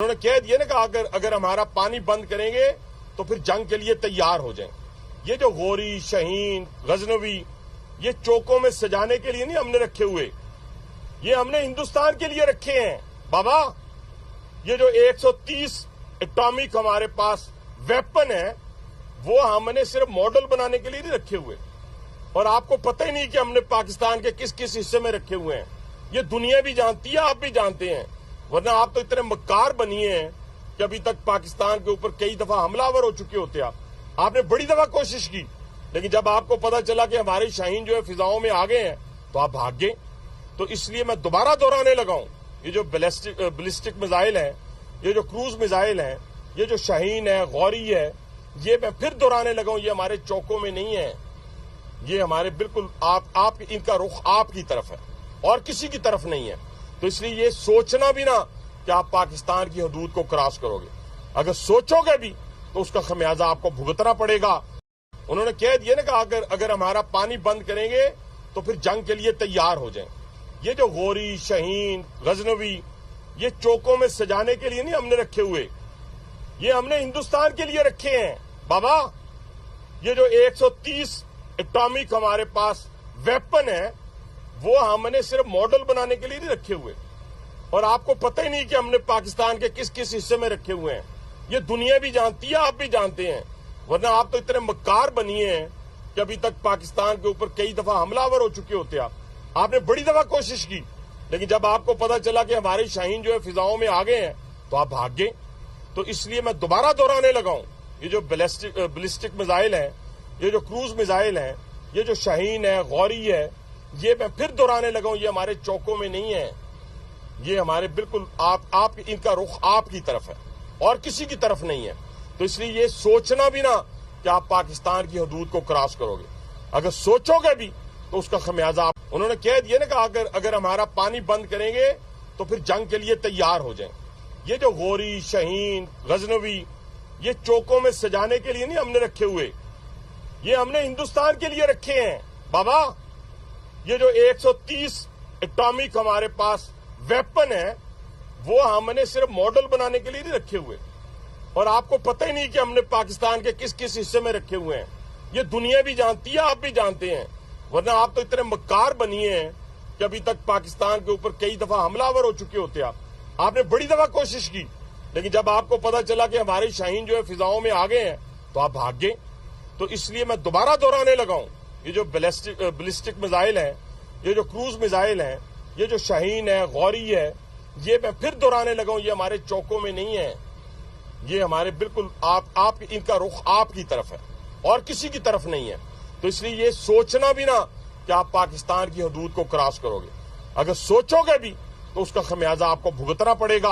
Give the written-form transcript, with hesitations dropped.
انہوں نے کہہ دیا نا کہ اگر ہمارا پانی بند کریں گے تو پھر جنگ کے لیے تیار ہو جائیں. یہ جو غوری، شہین، غزنوی یہ چوکوں میں سجانے کے لیے نہیں ہم نے رکھے ہوئے، یہ ہم نے ہندوستان کے لیے رکھے ہیں. بابا یہ جو 130 ایٹامک ہمارے پاس ویپن ہے وہ ہم نے صرف ماڈل بنانے کے لیے نہیں رکھے ہوئے، اور آپ کو پتہ ہی نہیں کہ ہم نے پاکستان کے کس کس حصے میں رکھے ہوئے ہیں. یہ دنیا بھی جانتی ہے، آپ بھی جانتے ہیں، ورنہ آپ تو اتنے مکار بنیے ہیں کہ ابھی تک پاکستان کے اوپر کئی دفعہ حملہ آور ہو چکے ہوتے. آپ نے بڑی دفعہ کوشش کی، لیکن جب آپ کو پتا چلا کہ ہمارے شاہین جو ہے فضاؤں میں آ گئے ہیں تو آپ بھاگ گئے. تو اس لیے میں دوبارہ دہرانے لگا ہوں، یہ جو بلسٹک میزائل ہیں، یہ جو کروز میزائل ہیں، یہ جو شاہین ہے، غوری ہے، یہ میں پھر دہرانے لگا ہوں، یہ ہمارے چوکوں میں نہیں ہے، یہ ہمارے بالکل آپ ان کا رخ آپ کی طرف ہے اور کسی کی طرف نہیں ہے. تو اس لیے یہ سوچنا بھی نہ کہ آپ پاکستان کی حدود کو کراس کرو گے. اگر سوچو گے بھی تو اس کا خمیازہ آپ کو بھگتنا پڑے گا. انہوں نے کہہ دیا نا کہ اگر ہمارا پانی بند کریں گے تو پھر جنگ کے لیے تیار ہو جائیں. یہ جو غوری، شہین، غزنوی یہ چوکوں میں سجانے کے لیے نہیں ہم نے رکھے ہوئے، یہ ہم نے ہندوستان کے لیے رکھے ہیں. بابا یہ جو 130 ایٹامک ہمارے پاس ویپن ہے وہ ہم نے صرف ماڈل بنانے کے لیے نہیں رکھے ہوئے، اور آپ کو پتہ ہی نہیں کہ ہم نے پاکستان کے کس کس حصے میں رکھے ہوئے ہیں. یہ دنیا بھی جانتی ہے، آپ بھی جانتے ہیں، ورنہ آپ تو اتنے مکار بنیے ہیں کہ ابھی تک پاکستان کے اوپر کئی دفعہ حملہ آور ہو چکے ہوتے. آپ نے بڑی دفعہ کوشش کی، لیکن جب آپ کو پتا چلا کہ ہمارے شاہین جو ہے فضاؤں میں آ گئے ہیں تو آپ بھاگ گئے. تو اس لیے میں دوبارہ دہرانے لگا ہوں، یہ جو بلسٹک میزائل ہیں، یہ جو کروز میزائل ہیں، یہ جو شاہین ہے، غوری ہے، یہ میں پھر دہرانے لگا ہوں، یہ ہمارے چوکوں میں نہیں ہے، یہ ہمارے بالکل آپ ان کا رخ آپ کی طرف ہے اور کسی کی طرف نہیں ہے. تو اس لیے یہ سوچنا بھی نہ کہ آپ پاکستان کی حدود کو کراس کرو گے. اگر سوچو گے بھی تو اس کا خمیازہ انہوں نے کہہ دیا نا کہ اگر ہمارا پانی بند کریں گے تو پھر جنگ کے لیے تیار ہو جائیں. یہ جو غوری، شہین، غزنوی یہ چوکوں میں سجانے کے لیے نہیں ہم نے رکھے ہوئے، یہ ہم نے ہندوستان کے لیے رکھے ہیں. بابا یہ جو 130 ایٹامک ہمارے پاس ویپن ہے وہ ہم نے صرف ماڈل بنانے کے لیے نہیں رکھے ہوئے، اور آپ کو پتہ ہی نہیں کہ ہم نے پاکستان کے کس کس حصے میں رکھے ہوئے ہیں. یہ دنیا بھی جانتی ہے، آپ بھی جانتے ہیں، ورنہ آپ تو اتنے مکار بنیے ہیں کہ ابھی تک پاکستان کے اوپر کئی دفعہ حملہ آور ہو چکے ہوتے. آپ نے بڑی دفعہ کوشش کی، لیکن جب آپ کو پتا چلا کہ ہمارے شاہین جو ہے فضاؤں میں آ گئے ہیں تو آپ بھاگ گئے. تو اس لیے میں دوبارہ دہرانے لگا ہوں، یہ جو بلسٹک میزائل ہیں، یہ جو کروز میزائل ہیں، یہ جو شاہین ہے، غوری ہے، یہ میں پھر دہرانے لگا ہوں، یہ ہمارے چوکوں میں نہیں ہے، یہ ہمارے بالکل آپ ان کا رخ آپ کی طرف ہے اور کسی کی طرف نہیں ہے. تو اس لیے یہ سوچنا بھی نہ کہ آپ پاکستان کی حدود کو کراس کرو گے. اگر سوچو گے بھی تو اس کا خمیازہ آپ کو بھگتنا پڑے گا.